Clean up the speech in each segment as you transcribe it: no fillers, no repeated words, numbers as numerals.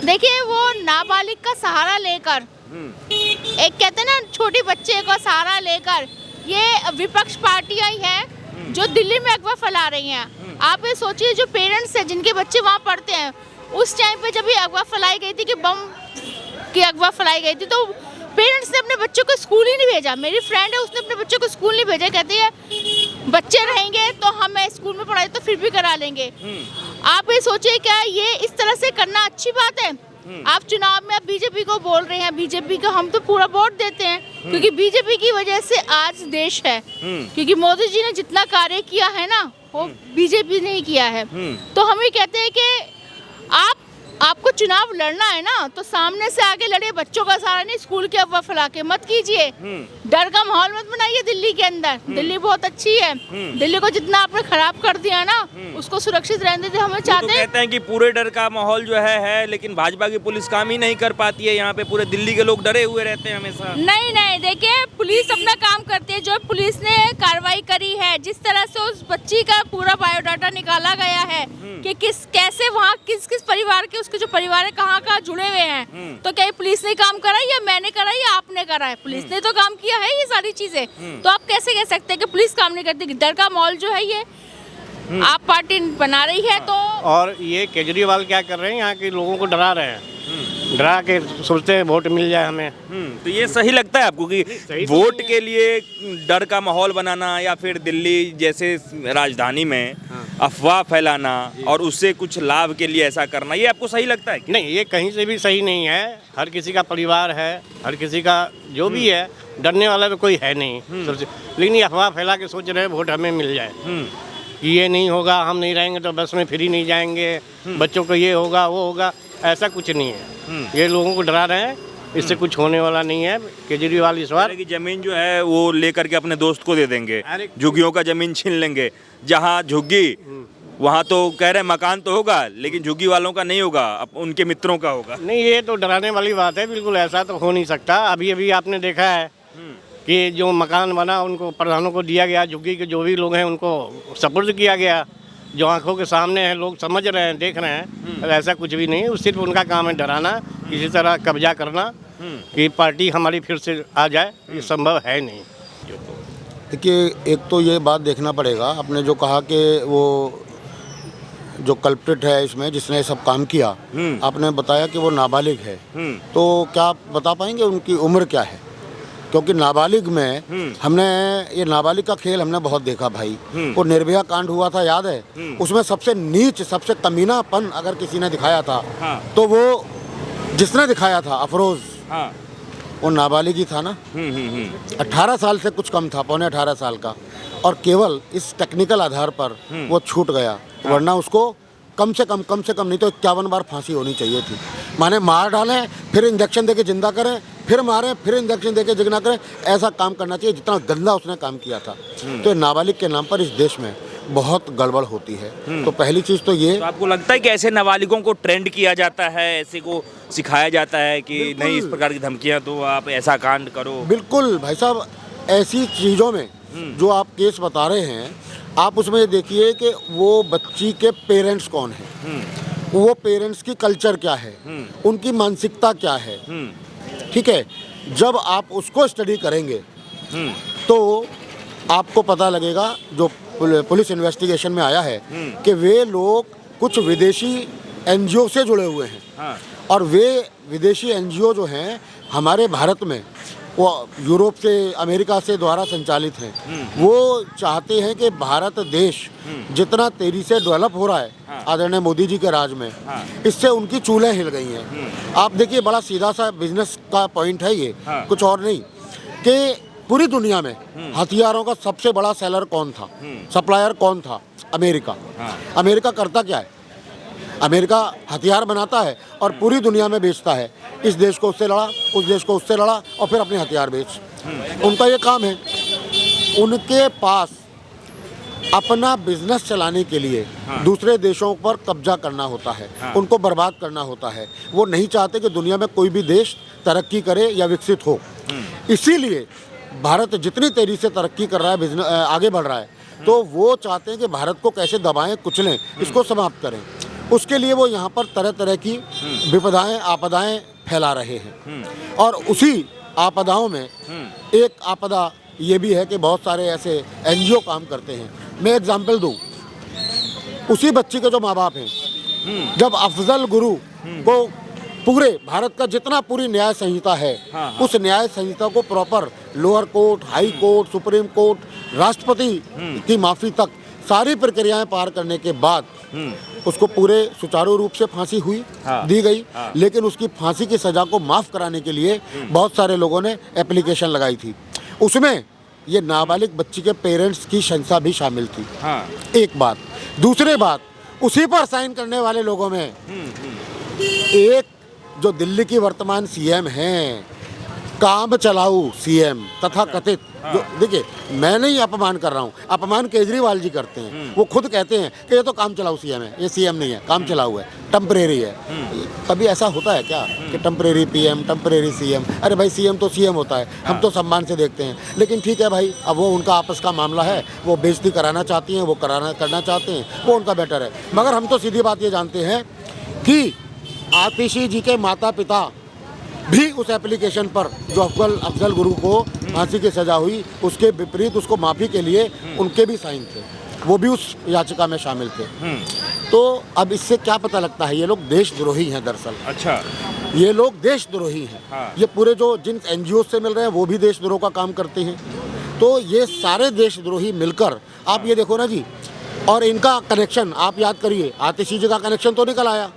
देखिए वो नाबालिग का सहारा लेकर, एक कहते हैं ना छोटी बच्चे का सहारा लेकर, ये विपक्ष पार्टियां ही हैं जो दिल्ली में अगवा फैला रही हैं। आप ये सोचिए जो पेरेंट्स हैं जिनके बच्चे वहाँ पढ़ते हैं, उस टाइम पे जब ये अगवा फैलाई गई थी कि बम की अगवा फैलाई गई थी, तो पेरेंट्स ने अपने बच्चों को स्कूल ही नहीं भेजा। मेरी फ्रेंड है, उसने अपने बच्चों को स्कूल नहीं भेजा, कहती है बच्चे रहेंगे तो हम स्कूल में पढ़ाई तो फिर भी करा लेंगे। आप ये सोचिए क्या ये इस तरह से करना अच्छी बात है? आप चुनाव में आप बीजेपी को बोल रहे हैं, बीजेपी को हम तो पूरा वोट देते हैं क्योंकि बीजेपी की वजह से आज देश है, क्योंकि मोदी जी ने जितना कार्य किया है ना वो बीजेपी ने ही किया है। तो हम ये कहते हैं कि आपको चुनाव लड़ना है ना तो सामने से आगे लड़े, बच्चों का सहारा नहीं, स्कूल के अफवाह फैला के मत कीजिए। डर का माहौल मत बनाइए दिल्ली के अंदर। दिल्ली बहुत अच्छी है, दिल्ली को जितना आपने खराब कर दिया ना उसको सुरक्षित रहने दे। हमें चाहते हैं कहते हैं कि पूरे डर का माहौल जो है लेकिन भाजपा की पुलिस काम ही नहीं कर पाती है। यहाँ पे पूरे दिल्ली के लोग डरे हुए रहते हैं हमेशा। नहीं, देखिए पुलिस अपना काम करती है। जो पुलिस ने कार्रवाई करी है, जिस तरह से उस बच्ची का पूरा बायोडाटा निकाला गया है कि कैसे वहाँ किस परिवार के उसके जो परिवार है कहाँ जुड़े हुए हैं, तो क्या पुलिस ने काम करा या मैंने करा या आपने करा है? पुलिस ने तो काम किया है ये सारी चीजें। तो आप कैसे कह सकते हैं कि पुलिस काम नहीं करती? डर का माहौल जो है ये आप पार्टी बना रही है तो। और ये केजरीवाल क्या कर रहे हैं, यहाँ के लोगों को डरा रहे हैं, डरा के सोचते हैं वोट मिल जाए हमें। तो ये सही लगता है आपको कि वोट के लिए डर का माहौल बनाना या फिर दिल्ली जैसे राजधानी में अफवाह फैलाना और उससे कुछ लाभ के लिए ऐसा करना, ये आपको सही लगता है? नहीं, ये कहीं से भी सही नहीं है। हर किसी का परिवार है, हर किसी का जो भी है, डरने वाला तो कोई है नहीं। लेकिन ये अफवाह फैला के सोच रहे हैं वोट हमें मिल जाए कि ये नहीं होगा, हम नहीं रहेंगे तो बस में फ्री नहीं जाएंगे, बच्चों को ये होगा वो होगा। ऐसा कुछ नहीं है, ये लोगों को डरा रहे हैं, इससे कुछ होने वाला नहीं है। केजरीवाल इस बार की जमीन जो है वो लेकर के अपने दोस्त को दे देंगे, झुग्गियों का जमीन छीन लेंगे। जहाँ झुग्गी वहाँ तो कह रहे मकान तो होगा लेकिन झुग्गी वालों का नहीं होगा, अब उनके मित्रों का होगा। नहीं, ये तो डराने वाली बात है, बिल्कुल ऐसा तो हो नहीं सकता। अभी आपने देखा है कि जो मकान बना उनको प्रधानों को दिया गया, झुग्गी के जो भी लोग हैं उनको सपुर्द किया गया, जो आंखों के सामने है, लोग समझ रहे हैं, देख रहे हैं। ऐसा कुछ भी नहीं, सिर्फ उनका काम है डराना, किसी तरह कब्जा करना कि पार्टी हमारी फिर से आ जाए, ये संभव है नहीं। देखिए, एक तो ये बात देखना पड़ेगा, आपने जो कहा कि वो जो कल्प्रिट है इसमें जिसने सब काम किया, आपने बताया कि वो नाबालिग है, तो क्या आप बता पाएंगे उनकी उम्र क्या है? क्योंकि नाबालिग में हमने ये नाबालिग का खेल हमने बहुत देखा भाई। वो निर्भया कांड हुआ था, याद है? उसमें सबसे नीच, सबसे कमीनापन अगर किसी ने दिखाया था तो वो जिसने दिखाया था अफरोज, वो नाबालिग ही था ना। 18 साल से कुछ कम था, पौने 18 साल का, और केवल इस टेक्निकल आधार पर वो छूट गया, वरना उसको कम से कम नहीं तो 51 बार फांसी होनी चाहिए थी। माने मार डालें, फिर इंजेक्शन देके जिंदा करें, फिर मारें, फिर इंजेक्शन देके जिंदा करें, ऐसा काम करना चाहिए जितना गंदा उसने काम किया था। तो नाबालिग के नाम पर इस देश में बहुत गड़बड़ होती है। तो पहली चीज़ तो ये। तो आपको लगता है कि ऐसे नाबालिगों को ट्रेंड किया जाता है, ऐसे को सिखाया जाता है कि नहीं इस प्रकार की धमकियाँ तो आप ऐसा कांड करो? बिल्कुल भाई साहब, ऐसी चीज़ों में जो आप केस बता रहे हैं, आप उसमें ये देखिए कि वो बच्ची के पेरेंट्स कौन हैं, वो पेरेंट्स की कल्चर क्या है, उनकी मानसिकता क्या है, ठीक है? जब आप उसको स्टडी करेंगे तो आपको पता लगेगा, जो पुलिस इन्वेस्टिगेशन में आया है कि वे लोग कुछ विदेशी एनजीओ से जुड़े हुए हैं। और वे विदेशी एनजीओ जो हैं हमारे भारत में, वो यूरोप से, अमेरिका से द्वारा संचालित हैं। वो चाहते हैं कि भारत देश जितना तेजी से डेवलप हो रहा है आदरणीय मोदी जी के राज में, इससे उनकी चूल्हें हिल गई हैं। आप देखिए, बड़ा सीधा सा बिजनेस का पॉइंट है ये, कुछ और नहीं, कि पूरी दुनिया में हथियारों का सबसे बड़ा सेलर कौन था, सप्लायर कौन था? अमेरिका। अमेरिका करता क्या है? अमेरिका हथियार बनाता है और पूरी दुनिया में बेचता है। इस देश को उससे लड़ा, उस देश को उससे लड़ा और फिर अपने हथियार बेच। उनका ये काम है। उनके पास अपना बिजनेस चलाने के लिए दूसरे देशों पर कब्जा करना होता है, उनको बर्बाद करना होता है। वो नहीं चाहते कि दुनिया में कोई भी देश तरक्की करे या विकसित हो। इसीलिए भारत जितनी तेजी से तरक्की कर रहा है, बिजनेस आगे बढ़ रहा है, तो वो चाहते हैं कि भारत को कैसे दबाएं, कुचलें, इसको समाप्त करें। उसके लिए वो यहाँ पर तरह तरह की विपदाएं आपदाएं फैला रहे हैं। और उसी आपदाओं में एक आपदा ये भी है कि बहुत सारे ऐसे NGO काम करते हैं। मैं एग्जाम्पल दूँ, उसी बच्ची के जो माँ बाप हैं, जब अफजल गुरु को पूरे भारत का जितना पूरी न्याय संहिता है, उस न्याय संहिता को proper lower court, high court, supreme court, राष्ट्रपति की माफ़ी तक सारी प्रक्रियाएं पार करने के बाद उसको पूरे सुचारू रूप से फांसी हुई, दी गई। लेकिन उसकी फांसी की सज़ा को माफ़ कराने के लिए बहुत सारे लोगों ने एप्लीकेशन लगाई थी। उसमें ये नाबालिग बच्ची के पेरेंट्स की शंसा भी शामिल थी। एक बात। दूसरी बात, उसी पर साइन करने वाले लोगों में एक जो दिल्ली की वर्तमान CM हैं, काम चलाऊ CM तथा कथित, जो देखिए मैं नहीं अपमान कर रहा हूँ, अपमान केजरीवाल जी करते हैं। वो खुद कहते हैं कि ये तो काम चलाऊ CM है, ये CM नहीं है, काम चलाऊ है, टेम्परेरी है। कभी ऐसा होता है क्या कि टेम्परेरी PM, टेम्परेरी CM? अरे भाई CM तो CM होता है, हम तो सम्मान से देखते हैं। लेकिन ठीक है भाई, अब वो उनका आपस का मामला है, वो बेइज्जती कराना चाहती हैं, वो करना चाहते हैं, वो उनका बेटर है। मगर हम तो सीधी बात ये जानते हैं कि आतिशी जी के माता पिता भी उस एप्लीकेशन पर जो अफजल गुरु को फांसी की सज़ा हुई, उसके विपरीत उसको माफ़ी के लिए उनके भी साइन थे, वो भी उस याचिका में शामिल थे। तो अब इससे क्या पता लगता है, ये लोग देशद्रोही हैं दरअसल। अच्छा, ये लोग देशद्रोही हैं। ये पूरे जो जिन NGO से मिल रहे हैं वो भी देशद्रोह का काम करते हैं। तो ये सारे देशद्रोही मिलकर, आप ये देखो ना जी, और इनका कनेक्शन आप याद करिए, आतिशी जी का कनेक्शन तो निकल आया।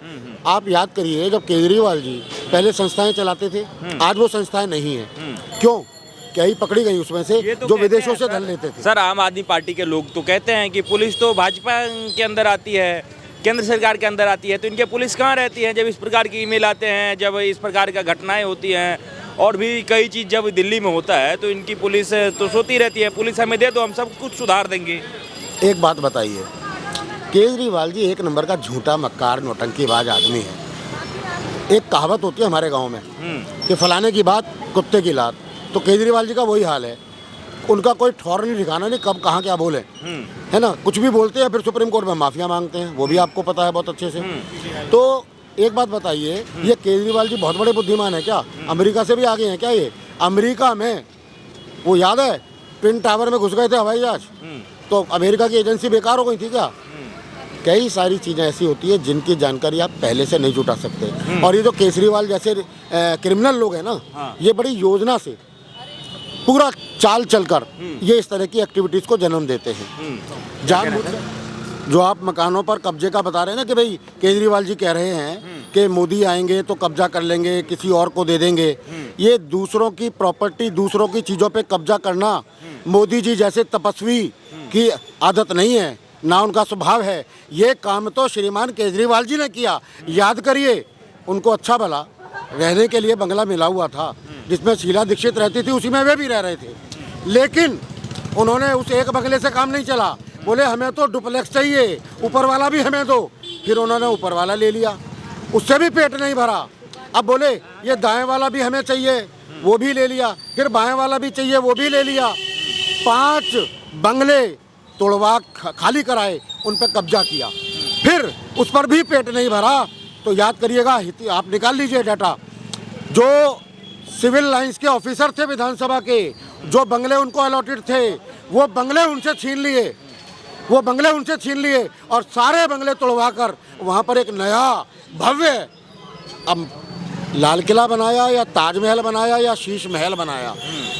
आप याद करिए, जब केजरीवाल जी पहले संस्थाएं चलाते थे, आज वो संस्थाएं नहीं हैं। क्यों? क्या ही पकड़ी गई उसमें से तो जो विदेशों से धन लेते थे। सर, आम आदमी पार्टी के लोग तो कहते हैं कि पुलिस तो भाजपा के अंदर आती है, केंद्र सरकार के अंदर आती है, तो इनके पुलिस कहाँ रहती है जब इस प्रकार की ईमेल आते हैं, जब इस प्रकार का घटनाएं होती हैं, और भी कई चीज़ जब दिल्ली में होता है तो इनकी पुलिस तो सोती रहती है, पुलिस हमें दे दो, हम सब कुछ सुधार देंगे। एक बात बताइए, केजरीवाल जी एक नंबर का झूठा मक्कार नौटंकीबाज आदमी है। एक कहावत होती है हमारे गांव में कि फलाने की बात कुत्ते की लात, तो केजरीवाल जी का वही हाल है। उनका कोई ठौर नहीं ठिकाना नहीं, कब कहाँ क्या बोले, है ना। कुछ भी बोलते हैं, फिर सुप्रीम कोर्ट में माफिया मांगते हैं, वो भी आपको पता है बहुत अच्छे से। तो एक बात बताइए, ये केजरीवाल जी बहुत बड़े बुद्धिमान है क्या? अमेरिका से भी आगे हैं क्या ये? अमेरिका में वो याद है ट्विन टावर में घुस गए थे हवाई जहाज, तो अमेरिका की एजेंसी बेकार हो गई थी क्या? कई सारी चीज़ें ऐसी होती है जिनकी जानकारी आप पहले से नहीं जुटा सकते। और ये जो केजरीवाल जैसे क्रिमिनल लोग हैं ना, ये बड़ी योजना से पूरा चाल चलकर ये इस तरह की एक्टिविटीज़ को जन्म देते हैं जानबूझकर। जो आप मकानों पर कब्जे का बता रहे हैं ना कि भाई केजरीवाल जी कह रहे हैं कि मोदी आएंगे तो कब्जा कर लेंगे, किसी और को दे देंगे। ये दूसरों की प्रॉपर्टी, दूसरों की चीज़ों पे कब्जा करना मोदी जी जैसे तपस्वी की आदत नहीं है, ना उनका स्वभाव है। ये काम तो श्रीमान केजरीवाल जी ने किया। याद करिए, उनको अच्छा भला रहने के लिए बंगला मिला हुआ था जिसमें शीला दीक्षित रहती थी, उसी में वे भी रह रहे थे। लेकिन उन्होंने उस एक बंगले से काम नहीं चला, बोले हमें तो डुप्लेक्स चाहिए, ऊपर वाला भी हमें दो। फिर उन्होंने ऊपर वाला ले लिया, उससे भी पेट नहीं भरा। अब बोले ये दाएं वाला भी हमें चाहिए, वो भी ले लिया। फिर बाएं वाला भी चाहिए, वो भी ले लिया। 5 बंगले तोड़वा खाली कराए, उन पर कब्जा किया, फिर उस पर भी पेट नहीं भरा। तो याद करिएगा, आप निकाल लीजिए डाटा, जो सिविल लाइंस के ऑफिसर थे विधानसभा के, जो बंगले उनको अलॉटेड थे, वो बंगले उनसे छीन लिए और सारे बंगले तोड़वा कर वहाँ पर एक नया भव्य, अब लाल किला बनाया या ताजमहल बनाया या शीश महल बनाया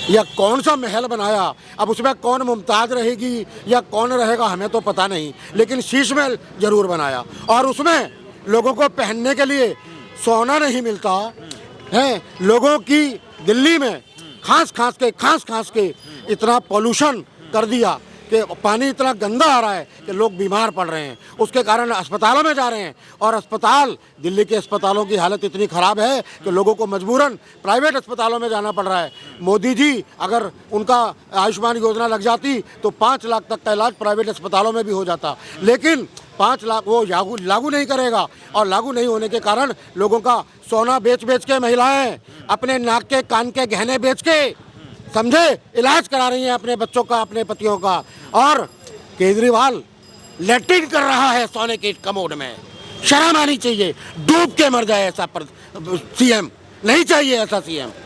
या कौन सा महल बनाया। अब उसमें कौन मुमताज़ रहेगी या कौन रहेगा हमें तो पता नहीं, लेकिन शीश महल जरूर बनाया। और उसमें लोगों को पहनने के लिए सोना नहीं मिलता है। लोगों की दिल्ली में खांस खांस के इतना पॉल्यूशन कर दिया कि पानी इतना गंदा आ रहा है कि लोग बीमार पड़ रहे हैं। उसके कारण अस्पतालों में जा रहे हैं, और अस्पताल, दिल्ली के अस्पतालों की हालत इतनी ख़राब है कि लोगों को मजबूरन प्राइवेट अस्पतालों में जाना पड़ रहा है। मोदी जी अगर उनका आयुष्मान योजना लग जाती तो 5 लाख तक का इलाज प्राइवेट अस्पतालों में भी हो जाता, लेकिन 5 लाख वो लागू नहीं करेगा। और लागू नहीं होने के कारण लोगों का सोना बेच के महिलाएं अपने नाक के कान के गहने बेच के, समझे, इलाज करा रही हैं अपने बच्चों का, अपने पतियों का। और केजरीवाल लैट्रिन कर रहा है सोने के कमोड में, शर्म आनी चाहिए, डूब के मर जाए ऐसा सीएम, नहीं चाहिए ऐसा सीएम।